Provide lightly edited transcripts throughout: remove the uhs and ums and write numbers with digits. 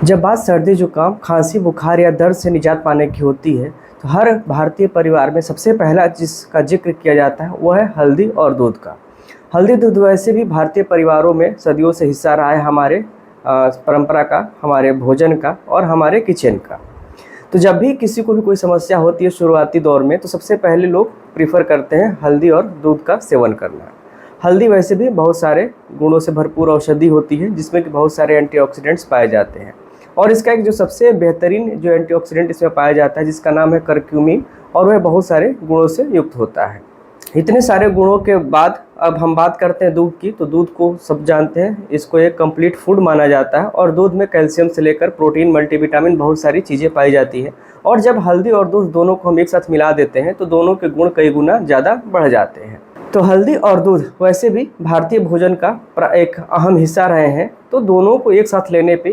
जब बात सर्दी जुकाम खांसी बुखार या दर्द से निजात पाने की होती है तो हर भारतीय परिवार में सबसे पहला जिसका जिक्र किया जाता है वह है हल्दी और दूध का। हल्दी दूध वैसे भी भारतीय परिवारों में सदियों से हिस्सा रहा है हमारे परंपरा का, हमारे भोजन का और हमारे किचन का। तो जब भी किसी को भी कोई समस्या होती है शुरुआती दौर में तो सबसे पहले लोग प्रीफर करते हैं हल्दी और दूध का सेवन करना। हल्दी वैसे भी बहुत सारे गुणों से भरपूर औषधि होती है जिसमें कि बहुत सारे एंटीऑक्सीडेंट्स पाए जाते हैं और इसका एक जो सबसे बेहतरीन जो एंटीऑक्सीडेंट इसमें पाया जाता है जिसका नाम है करक्यूमिन और वह बहुत सारे गुणों से युक्त होता है। इतने सारे गुणों के बाद अब हम बात करते हैं दूध की। तो दूध को सब जानते हैं, इसको एक कंप्लीट फूड माना जाता है और दूध में कैल्शियम से लेकर प्रोटीन मल्टीविटामिन बहुत सारी चीज़ें पाई जाती है और जब हल्दी और दूध दोनों को हम एक साथ मिला देते हैं तो दोनों के गुण कई गुना ज़्यादा बढ़ जाते हैं। तो हल्दी और दूध वैसे भी भारतीय भोजन का एक अहम हिस्सा रहे हैं, तो दोनों को एक साथ लेने पे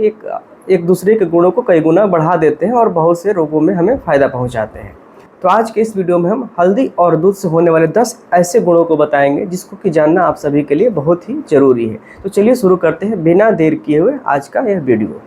एक दूसरे के गुणों को कई गुना बढ़ा देते हैं और बहुत से रोगों में हमें फ़ायदा पहुंचाते हैं। तो आज के इस वीडियो में हम हल्दी और दूध से होने वाले 10 ऐसे गुणों को बताएंगे जिसको कि जानना आप सभी के लिए बहुत ही ज़रूरी है। तो चलिए शुरू करते हैं बिना देर किए हुए आज का यह वीडियो।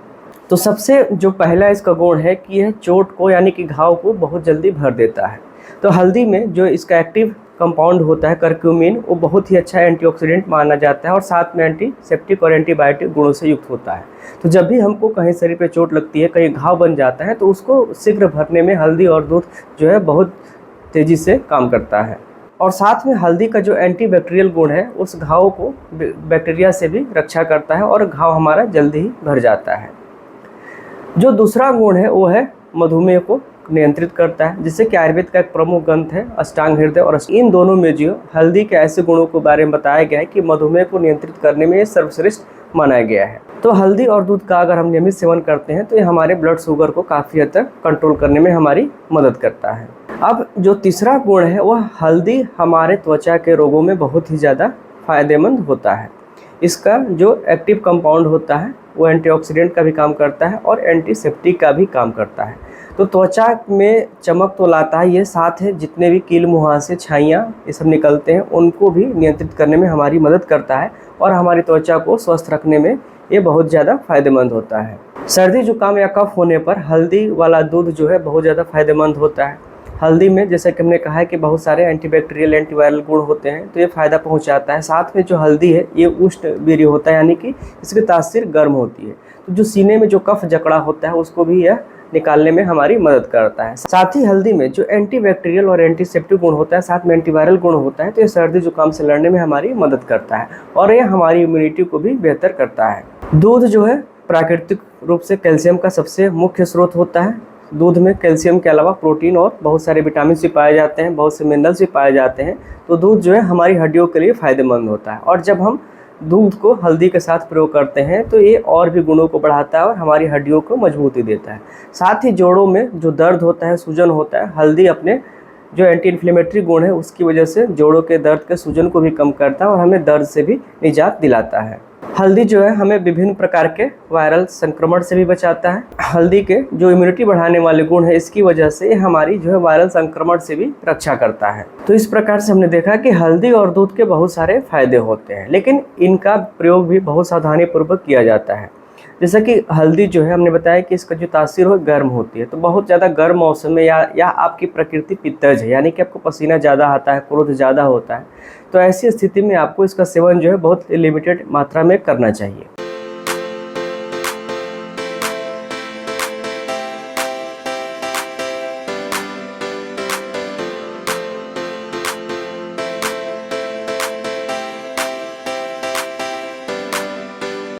तो सबसे जो पहला इसका गुण है कि यह चोट को यानी कि घाव को बहुत जल्दी भर देता है। तो हल्दी में जो इसका एक्टिव कंपाउंड होता है करक्यूमिन, वो बहुत ही अच्छा एंटीऑक्सीडेंट माना जाता है और साथ में एंटीसेप्टिक और एंटीबायोटिक गुणों से युक्त होता है। तो जब भी हमको कहीं शरीर पे चोट लगती है, कहीं घाव बन जाता है, तो उसको शीघ्र भरने में हल्दी और दूध जो है बहुत तेज़ी से काम करता है। और साथ में हल्दी का जो एंटीबैक्टीरियल गुण है उस घाव को बैक्टीरिया से भी रक्षा करता है और घाव हमारा जल्दी ही भर जाता है। जो दूसरा गुण है वो है मधुमेह को नियंत्रित करता है, जिससे कि आयुर्वेद का एक प्रमुख ग्रंथ है अष्टांग हृदय, और इन दोनों में जो हल्दी के ऐसे गुणों के बारे में बताया गया है कि मधुमेह को नियंत्रित करने में ये सर्वश्रेष्ठ माना गया है। तो हल्दी और दूध का अगर हम नियमित सेवन करते हैं तो ये हमारे ब्लड शुगर को काफ़ी हद तक कंट्रोल करने में हमारी मदद करता है। अब जो तीसरा गुण है वह हल्दी हमारे त्वचा के रोगों में बहुत ही ज़्यादा फायदेमंद होता है। इसका जो एक्टिव कंपाउंड होता है वो एंटीऑक्सीडेंट का भी काम करता है और एंटीसेप्टिक का भी काम करता है। तो त्वचा में चमक तो लाता है ये, साथ है जितने भी कील मुहासे छाइयाँ ये सब निकलते हैं उनको भी नियंत्रित करने में हमारी मदद करता है और हमारी त्वचा को स्वस्थ रखने में ये बहुत ज़्यादा फायदेमंद होता है। सर्दी जुकाम या कफ होने पर हल्दी वाला दूध जो है बहुत ज़्यादा फायदेमंद होता है। हल्दी में जैसा कि हमने कहा है कि बहुत सारे एंटीबैक्टीरियल एंटीवायरल गुण होते हैं, तो ये फ़ायदा पहुंचाता है। साथ में जो हल्दी है ये उष्ण वीर्य होता है, यानी कि इसकी तासीर गर्म होती है। तो जो सीने में जो कफ जकड़ा होता है उसको भी यह निकालने में हमारी मदद करता है। साथ ही हल्दी में जो एंटीबैक्टीरियल और एंटीसेप्टिक गुण होता है, साथ में एंटीवायरल गुण होता है, तो ये सर्दी जुकाम से लड़ने में हमारी मदद करता है और ये हमारी इम्यूनिटी को भी बेहतर करता है। दूध जो है प्राकृतिक रूप से कैल्शियम का सबसे मुख्य स्रोत होता है। दूध में कैल्शियम के अलावा प्रोटीन और बहुत सारे विटामिन भी पाए जाते हैं, बहुत से मिनरल्स भी पाए जाते हैं। तो दूध जो है हमारी हड्डियों के लिए फ़ायदेमंद होता है और जब हम दूध को हल्दी के साथ प्रयोग करते हैं तो ये और भी गुणों को बढ़ाता है और हमारी हड्डियों को मजबूती देता है। साथ ही जोड़ों में जो दर्द होता है, सूजन होता है, हल्दी अपने जो एंटी इन्फ्लेमेटरी गुण है उसकी वजह से जोड़ों के दर्द के सूजन को भी कम करता है और हमें दर्द से भी निजात दिलाता है। हल्दी जो है हमें विभिन्न प्रकार के वायरल संक्रमण से भी बचाता है। हल्दी के जो इम्यूनिटी बढ़ाने वाले गुण है इसकी वजह से हमारी जो है वायरल संक्रमण से भी रक्षा करता है। तो इस प्रकार से हमने देखा कि हल्दी और दूध के बहुत सारे फायदे होते हैं, लेकिन इनका प्रयोग भी बहुत सावधानी पूर्वक किया जाता है। जैसा कि हल्दी जो है हमने बताया कि इसका जो तासीर हो गर्म होती है, तो बहुत ज़्यादा गर्म मौसम में या आपकी प्रकृति पित्तज है, यानी कि आपको पसीना ज़्यादा आता है, क्रोध ज़्यादा होता है, तो ऐसी स्थिति में आपको इसका सेवन जो है बहुत लिमिटेड मात्रा में करना चाहिए।